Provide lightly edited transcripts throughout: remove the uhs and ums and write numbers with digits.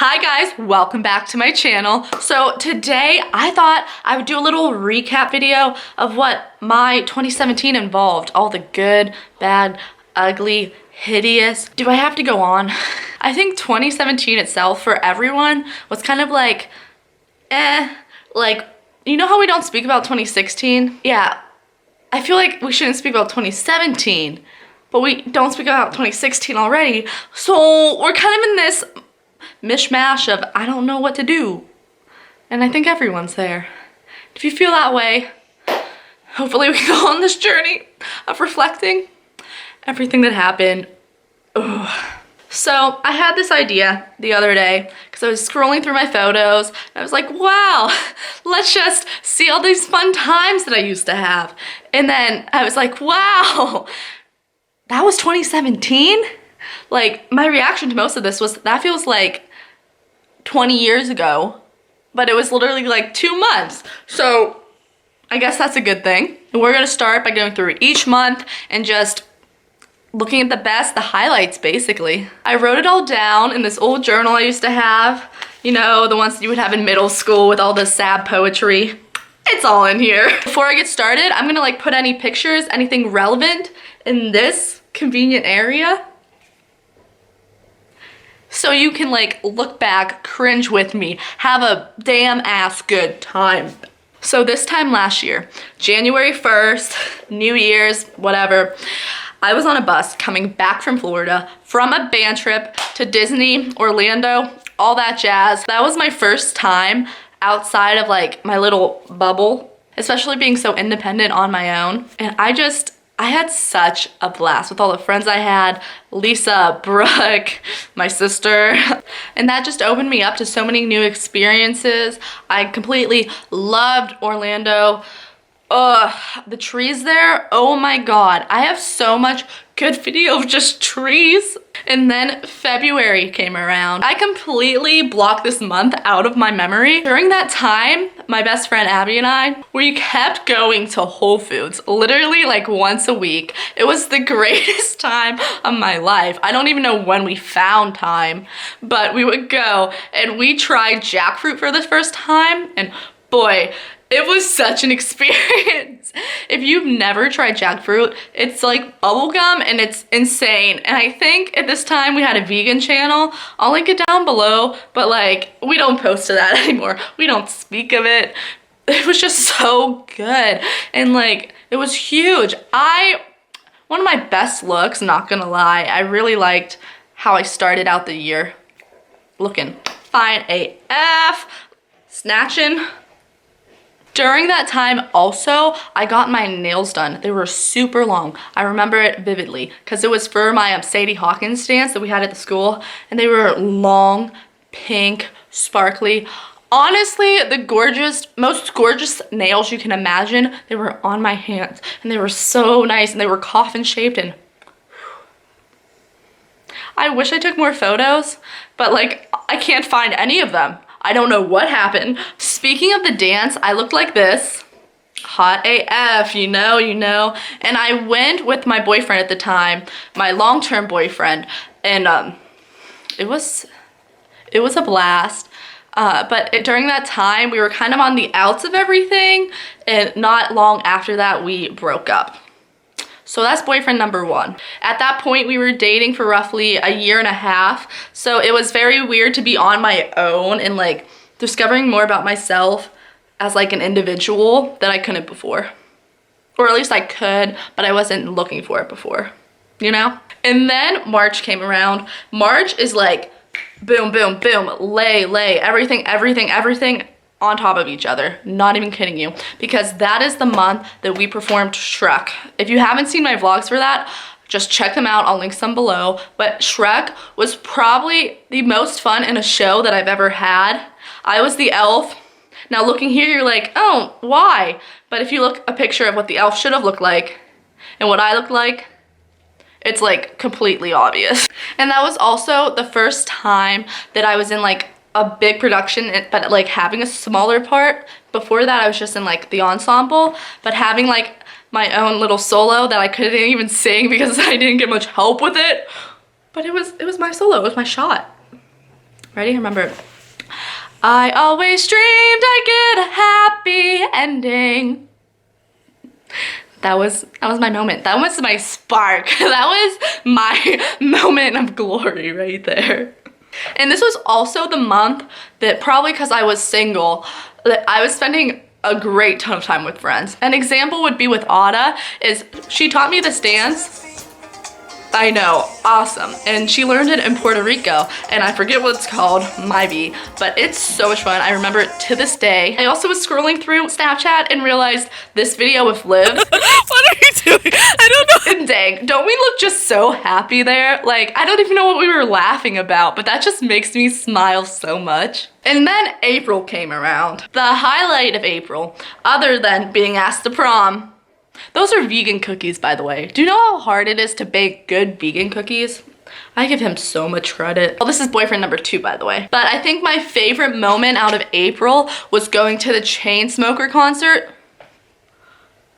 Hi guys, welcome back to my channel. So today I thought I would do a little recap video of what my 2017 involved. All the good, bad, ugly, hideous. Do I have to go on? I think 2017 itself for everyone was kind of like, like, you know how we don't speak about 2016? Yeah, I feel like we shouldn't speak about 2017, but we don't speak about 2016 already. So we're kind of in this mishmash of I don't know what to do. And I think everyone's there. If you feel that way, hopefully we can go on this journey of reflecting everything that happened. Ugh. So I had this idea the other day because I was scrolling through my photos and I was like, wow, let's just see all these fun times that I used to have. And then I was like, wow, that was 2017? Like, my reaction to most of this was, that feels like 20 years ago, but it was literally like 2 months. So I guess that's a good thing. And we're gonna start by going through each month and just looking at the best, the highlights basically. I wrote it all down in this old journal I used to have. You know, the ones that you would have in middle school with all the sad poetry. It's all in here. Before I get started, I'm gonna like put any pictures, anything relevant in this convenient area, so you can like look back, cringe with me, have a damn ass good time. So this time last year, January 1st, New Year's, whatever, I was on a bus coming back from Florida from a band trip to Disney, Orlando, all that jazz. That was my first time outside of like my little bubble, especially being so independent on my own. And I had such a blast with all the friends I had, Lisa, Brooke, my sister, and that just opened me up to so many new experiences. I completely loved Orlando. The trees there, oh my god. I have so much good video of just trees. And then February came around. I completely blocked this month out of my memory. During that time, my best friend Abby and I, we kept going to Whole Foods, literally like once a week. It was the greatest time of my life. I don't even know when we found time, but we would go and we tried jackfruit for the first time, and boy, it was such an experience. If you've never tried jackfruit, it's like bubblegum and it's insane. And I think at this time we had a vegan channel. I'll link it down below, but like we don't post to that anymore. We don't speak of it. It was just so good. And like, it was huge. One of my best looks, not gonna lie, I really liked how I started out the year. Looking fine AF, snatching. During that time also, I got my nails done. They were super long. I remember it vividly because it was for my Sadie Hawken dance that we had at the school, and they were long, pink, sparkly. Honestly, the most gorgeous nails you can imagine, they were on my hands, and they were so nice, and they were coffin shaped, and I wish I took more photos, but like, I can't find any of them. I don't know what happened. Speaking of the dance, I looked like this. Hot AF, you know. And I went with my boyfriend at the time, my long-term boyfriend, and it was a blast. But during that time, we were kind of on the outs of everything, and not long after that, we broke up. So that's boyfriend number one. At that point, we were dating for roughly a year and a half. So it was very weird to be on my own and like discovering more about myself as like an individual that I couldn't before. Or at least I could, but I wasn't looking for it before, you know? And then March came around. March is like boom, boom, boom, lay, everything on top of each other. Not even kidding you, because that is the month that we performed Shrek. If you haven't seen my vlogs for that, just check them out. I'll link some below. But Shrek was probably the most fun in a show that I've ever had. I was the elf. Now looking here, you're like, oh, why? But if you look a picture of what the elf should have looked like and what I looked like, it's like completely obvious. And that was also the first time that I was in like a big production, but like having a smaller part. Before that, I was just in like the ensemble, but having like my own little solo that I couldn't even sing because I didn't get much help with it. But it was my solo, it was my shot. Ready? Remember. I always dreamed I'd get a happy ending. That was my moment. That was my spark. That was my moment of glory right there. And this was also the month that, probably because I was single, that I was spending a great ton of time with friends. An example would be with Ada, is she taught me this dance. I know, awesome. And she learned it in Puerto Rico, and I forget what it's called, Maybe, but it's so much fun. I remember it to this day. I also was scrolling through Snapchat and realized this video with Liv. What are you doing? I don't know. And dang, don't we look just so happy there? Like, I don't even know what we were laughing about, but that just makes me smile so much. And then April came around. The highlight of April, other than being asked to prom. Those are vegan cookies, by the way. Do you know how hard it is to bake good vegan cookies? I give him so much credit. Well, this is boyfriend number 2, by the way. But I think my favorite moment out of April was going to the Chainsmoker concert.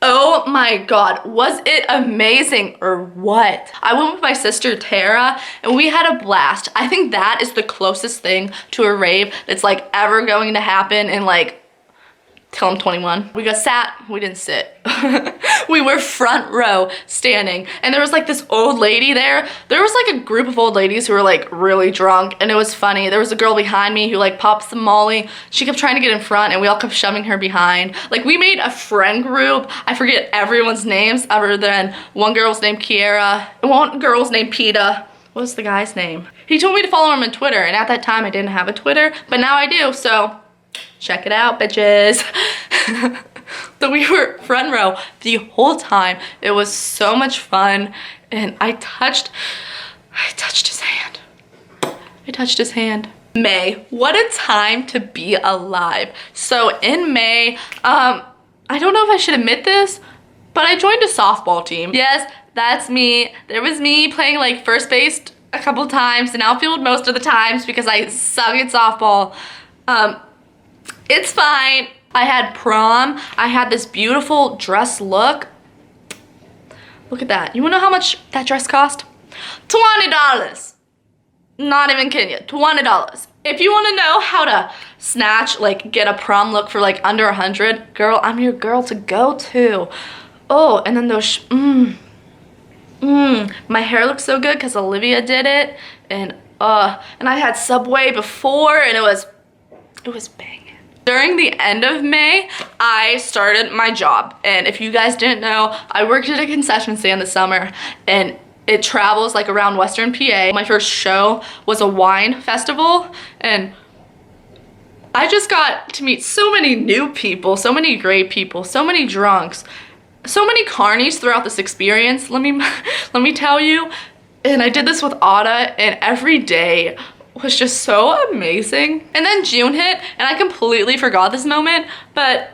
Oh my God, was it amazing or what? I went with my sister Tara and we had a blast. I think that is the closest thing to a rave that's like ever going to happen in like till I'm 21. We got sat, we didn't sit. We were front row standing, and there was like this old lady there. There was like a group of old ladies who were like really drunk, and it was funny. There was a girl behind me who like popped some Molly. She kept trying to get in front and we all kept shoving her behind. Like, we made a friend group. I forget everyone's names other than one girl was named Kiera and one girl was named Peta. What was the guy's name? He told me to follow him on Twitter, and at that time I didn't have a Twitter, but now I do, so check it out, bitches. So we were front row the whole time. It was so much fun, and I touched his hand. I touched his hand. May, what a time to be alive. So in May, I don't know if I should admit this, but I joined a softball team. Yes, that's me. There was me playing like first base a couple times and outfield most of the times because I suck at softball. It's fine. I had prom. I had this beautiful dress look. Look at that. You wanna know how much that dress cost? $20. Not even kidding you, $20. If you wanna know how to snatch, like get a prom look for like under 100, girl, I'm your girl to go to. Oh, and then those, my hair looks so good because Olivia did it. And I had Subway before, and it was banging. During the end of May, I started my job, and if you guys didn't know, I worked at a concession stand this summer, and it travels like around Western PA. My first show was a wine festival, and I just got to meet so many new people, so many great people, so many drunks, so many carnies throughout this experience, let me tell you. And I did this with Ada, and every day was just so amazing. And then June hit, and I completely forgot this moment, but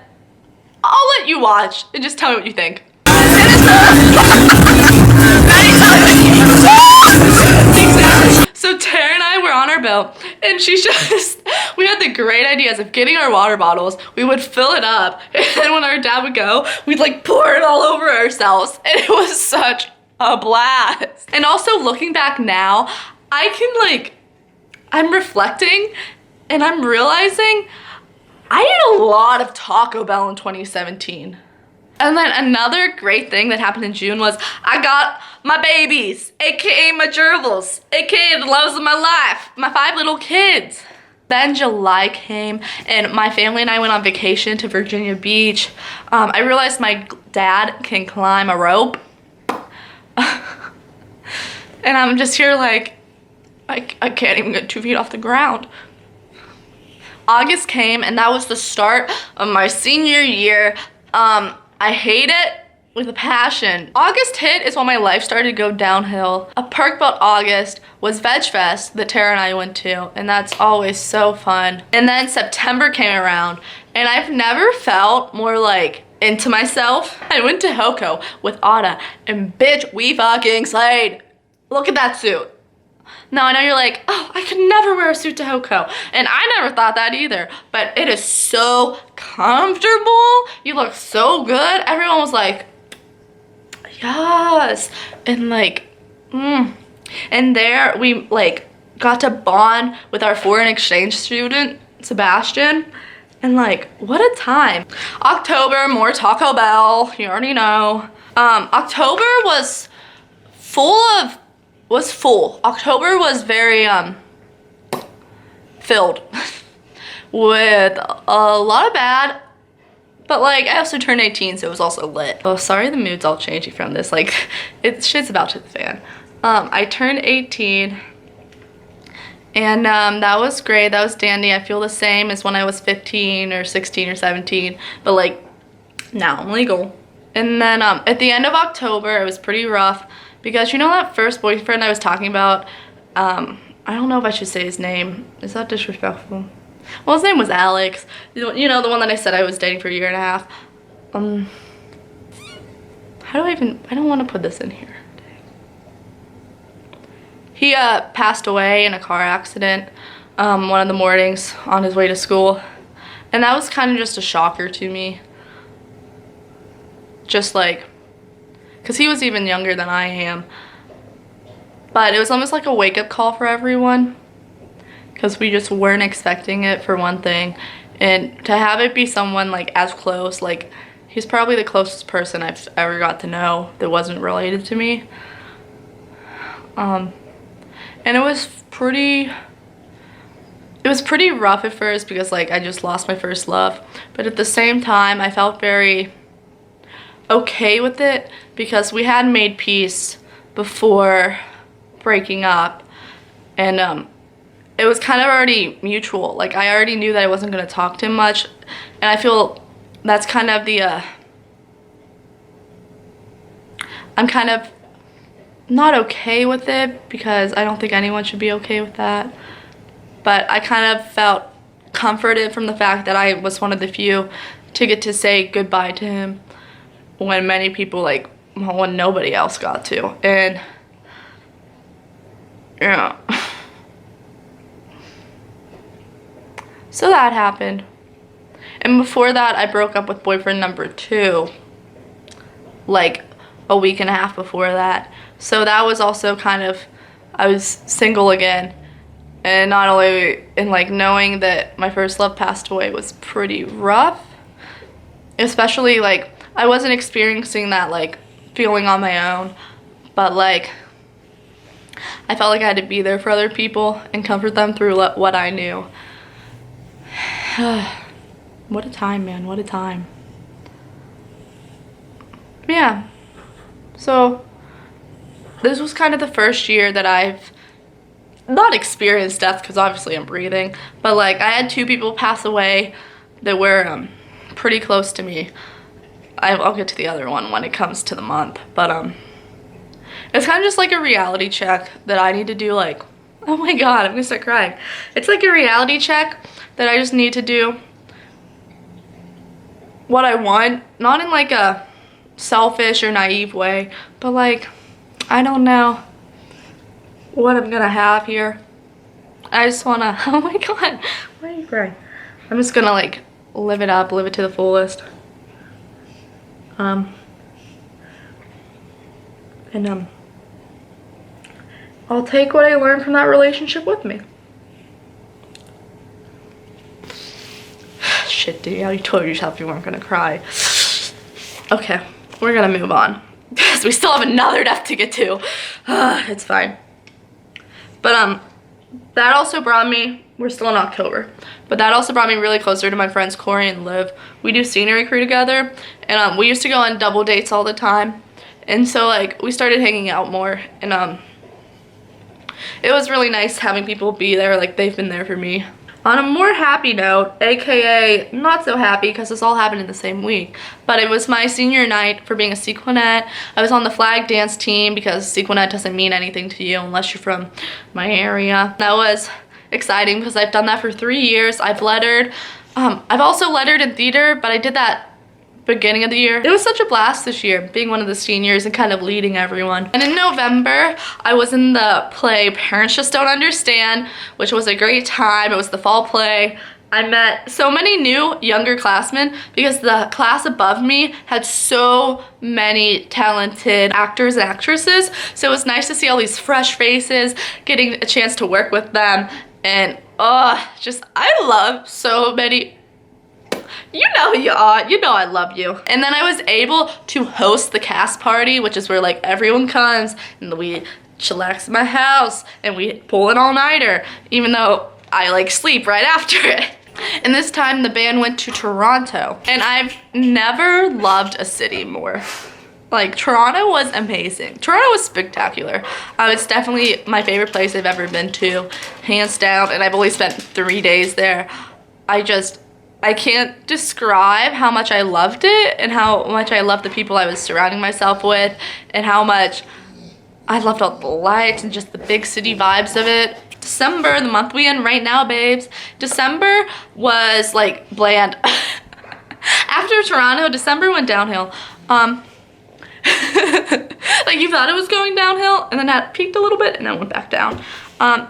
I'll let you watch and just tell me what you think. So Tara and I were on our boat, and we had the great ideas of getting our water bottles. We would fill it up, and then when our dad would go, we'd like pour it all over ourselves, and it was such a blast. And also looking back now, I'm reflecting and I'm realizing I ate a lot of Taco Bell in 2017. And then another great thing that happened in June was I got my babies, aka my gerbils, aka the loves of my life, my 5 little kids. Then July came, and my family and I went on vacation to Virginia Beach. I realized my dad can climb a rope. And I'm just here like, I can't even get 2 feet off the ground. August came, and that was the start of my senior year. I hate it with a passion. August hit is when my life started to go downhill. A perk about August was Veg Fest that Tara and I went to, and that's always so fun. And then September came around, and I've never felt more like into myself. I went to Hoko with Ada, and bitch, we fucking slayed. Look at that suit. Now I know you're like, oh, I could never wear a suit to Hoko. And I never thought that either, but it is so comfortable. You look so good. Everyone was like, yes. And like, and there we like got to bond with our foreign exchange student, Sebastian. And like, what a time. October, more Taco Bell, you already know. October was full. October was very filled with a lot of bad, but like I also turned 18, so it was also lit. Oh, sorry the mood's all changing from this, like shit's about to the fan. I turned 18 and that was great, that was dandy. I feel the same as when I was 15 or 16 or 17, but like now I'm legal. And then at the end of October, it was pretty rough because you know that first boyfriend I was talking about, I don't know if I should say his name. Is that disrespectful? Well, his name was Alex. You know, the one that I said I was dating for a year and a half. How do I don't want to put this in here. He passed away in a car accident one of the mornings on his way to school. And that was kind of just a shocker to me. Just like, because he was even younger than I am. But it was almost like a wake-up call for everyone. Because we just weren't expecting it, for one thing. And to have it be someone like as close, like he's probably the closest person I've ever got to know that wasn't related to me. And it was pretty rough at first because like I just lost my first love. But at the same time, I felt very okay with it because we had made peace before breaking up. And it was kind of already mutual. Like I already knew that I wasn't going to talk to him much. And I feel that's kind of the, I'm kind of not okay with it because I don't think anyone should be okay with that. But I kind of felt comforted from the fact that I was one of the few to get to say goodbye to him when many people, like, when nobody else got to. And, yeah. So that happened. And before that, I broke up with boyfriend number 2, like a week and a half before that. So that was also kind of, I was single again. And not only, and like knowing that my first love passed away was pretty rough. Especially like, I wasn't experiencing that like feeling on my own. But like, I felt like I had to be there for other people and comfort them through what I knew. What a time, man, what a time. Yeah, so this was kind of the first year that I've not experienced death because obviously I'm breathing, but like I had 2 people pass away that were pretty close to me. I'll get to the other one when it comes to the month, but it's kind of just like a reality check that I need to do. Like, oh my god, I'm gonna start crying. It's like a reality check that I just need to do what I want, not in like a selfish or naive way, but like, I don't know what I'm gonna have here. I just wanna, oh my god, why are you crying? I'm just gonna like live it up, live it to the fullest. I'll take what I learned from that relationship with me. Shit, dude, you told yourself you weren't gonna cry. Okay, we're gonna move on because we still have another death to get to. It's fine. But that also brought me, we're still in October, but that also brought me really closer to my friends Corey and Liv. We do scenery crew together, and we used to go on double dates all the time. And so like we started hanging out more, and it was really nice having people be there, like they've been there for me. On a more happy note, aka not so happy because this all happened in the same week, but it was my senior night for being a sequinette. I was on the flag dance team because sequinette doesn't mean anything to you unless you're from my area. That was exciting because I've done that for 3 years. I've lettered. I've also lettered in theater, but I did that beginning of the year. It was such a blast this year, being one of the seniors and kind of leading everyone. And in November, I was in the play Parents Just Don't Understand, which was a great time. It was the fall play, I met so many new younger classmen because the class above me had so many talented actors and actresses. So it was nice to see all these fresh faces, getting a chance to work with them. And just I love so many. You know who you are. You know I love you. And then I was able to host the cast party, which is where like everyone comes and we chillax in my house and we pull an all-nighter, even though I like sleep right after it. And this time the band went to Toronto, and I've never loved a city more. Like, Toronto was amazing. Toronto was spectacular. It's definitely my favorite place I've ever been to, hands down, and I've only spent 3 days there. I can't describe how much I loved it and how much I loved the people I was surrounding myself with and how much I loved all the lights and just the big city vibes of it. December, the month we in right now, babes. December was like bland. After Toronto, December went downhill. Like you thought it was going downhill and then that peaked a little bit and then went back down.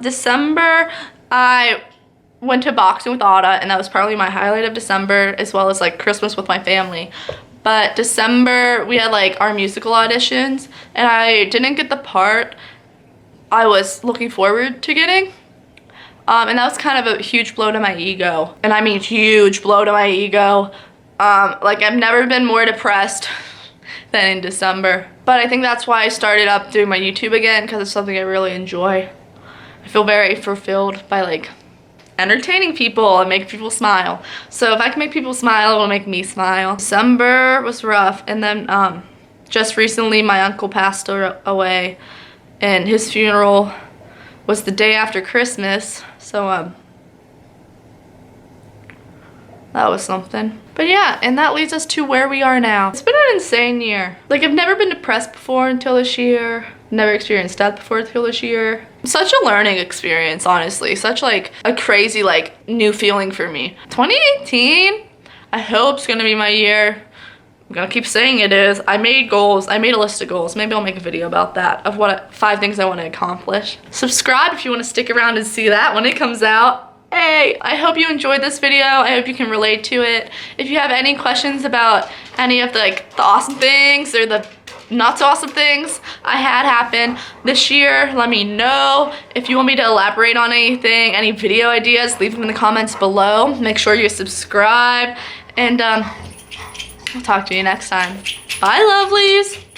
December, I went to boxing with Ada, and that was probably my highlight of December, as well as like Christmas with my family. But December, we had like our musical auditions, and I didn't get the part I was looking forward to getting. And that was kind of a huge blow to my ego. And I mean huge blow to my ego. Like I've never been more depressed than in December. But I think that's why I started up doing my YouTube again, because it's something I really enjoy. I feel very fulfilled by like entertaining people and making people smile. So if I can make people smile, it will make me smile. December was rough, and then just recently my uncle passed away, and his funeral was the day after Christmas, so that was something. But yeah, and that leads us to where we are now. It's been an insane year. Like, I've never been depressed before until this year. Never experienced death before until this year. Such a learning experience, honestly. Such like a crazy like new feeling for me. 2018, I hope it's gonna be my year. I'm gonna keep saying it is. I made goals. I made a list of goals. Maybe I'll make a video about that, of 5 things I want to accomplish. Subscribe if you want to stick around and see that when it comes out. Hey, I hope you enjoyed this video. I hope you can relate to it. If you have any questions about any of the awesome things or the not so awesome things I had happen this year, let me know. If you want me to elaborate on anything, any video ideas, leave them in the comments below. Make sure you subscribe, and I'll talk to you next time. Bye, lovelies.